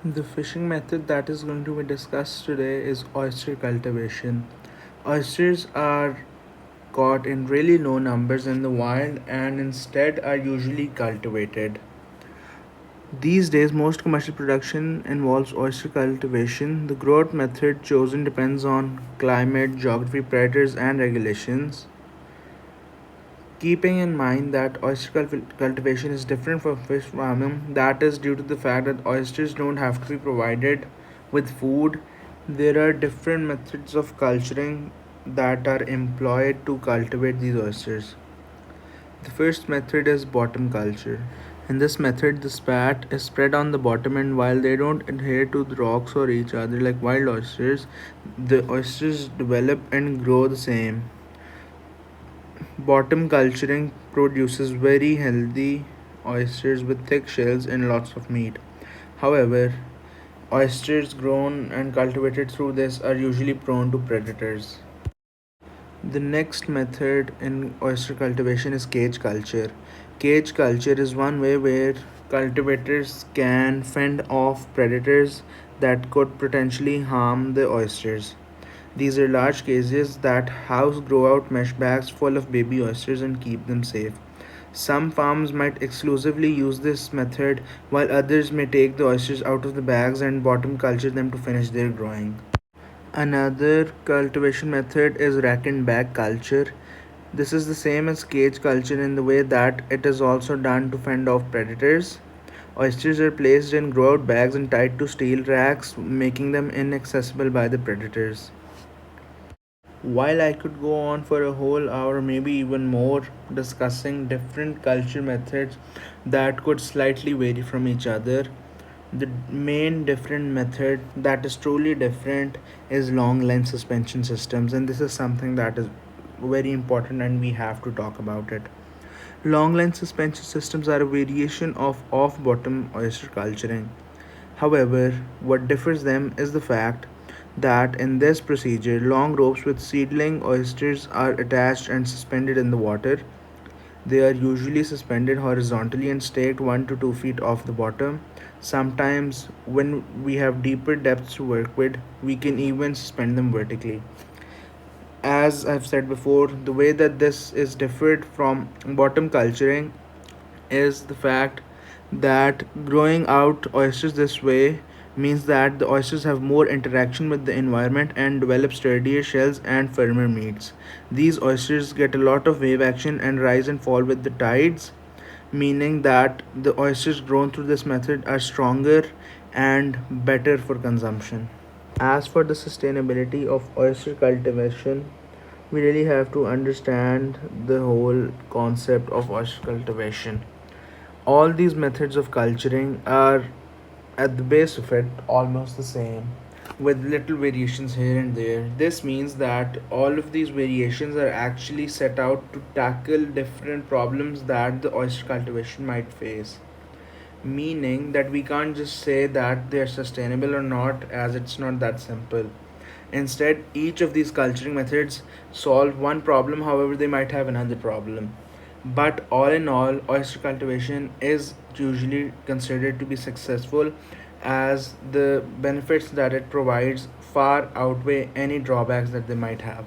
The fishing method that is going to be discussed today is oyster cultivation. Oysters are caught in really low numbers in the wild and instead are usually cultivated. These days, most commercial production involves oyster cultivation. The growth method chosen depends on climate, geography, predators, and regulations. Keeping in mind that oyster cultivation is different from fish farming, that is due to the fact that oysters don't have to be provided with food. There are different methods of culturing that are employed to cultivate these oysters. The first method is bottom culture. In this method, the spat is spread on the bottom, and while they don't adhere to the rocks or each other like wild oysters, the oysters develop and grow the same. Bottom culturing produces very healthy oysters with thick shells and lots of meat. However, oysters grown and cultivated through this are usually prone to predators. The next method in oyster cultivation is cage culture. Cage culture is one way where cultivators can fend off predators that could potentially harm the oysters. These are large cages that house grow out mesh bags full of baby oysters and keep them safe. Some farms might exclusively use this method, while others may take the oysters out of the bags and bottom culture them to finish their growing. Another cultivation method is rack and bag culture. This is the same as cage culture in the way that it is also done to fend off predators. Oysters are placed in grow out bags and tied to steel racks, making them inaccessible by the predators. While I could go on for a whole hour, maybe even more, discussing different culture methods that could slightly vary from each other, the main different method that is truly different is long length suspension systems, and this is something that is very important and we have to talk about it. Long length suspension systems are a variation of off bottom oyster culturing. However, what differs them is the fact that in this procedure, long ropes with seedling oysters are attached and suspended in the water. They are usually suspended horizontally and staked 1 to 2 feet off the bottom. Sometimes, when we have deeper depths to work with, we can even suspend them vertically. As I've said before, the way that this is differed from bottom culturing is the fact that growing out oysters this way means that the oysters have more interaction with the environment and develop sturdier shells and firmer meats. These oysters get a lot of wave action and rise and fall with the tides, meaning that the oysters grown through this method are stronger and better for consumption. As for the sustainability of oyster cultivation, we really have to understand the whole concept of oyster cultivation. All these methods of culturing are at the base of it almost the same, with little variations here and there. This means that all of these variations are actually set out to tackle different problems that the oyster cultivation might face, meaning that we can't just say that they're sustainable or not, as it's not that simple. Instead, each of these culturing methods solve one problem, however, they might have another problem. But all in all, oyster cultivation is usually considered to be successful as the benefits that it provides far outweigh any drawbacks that they might have.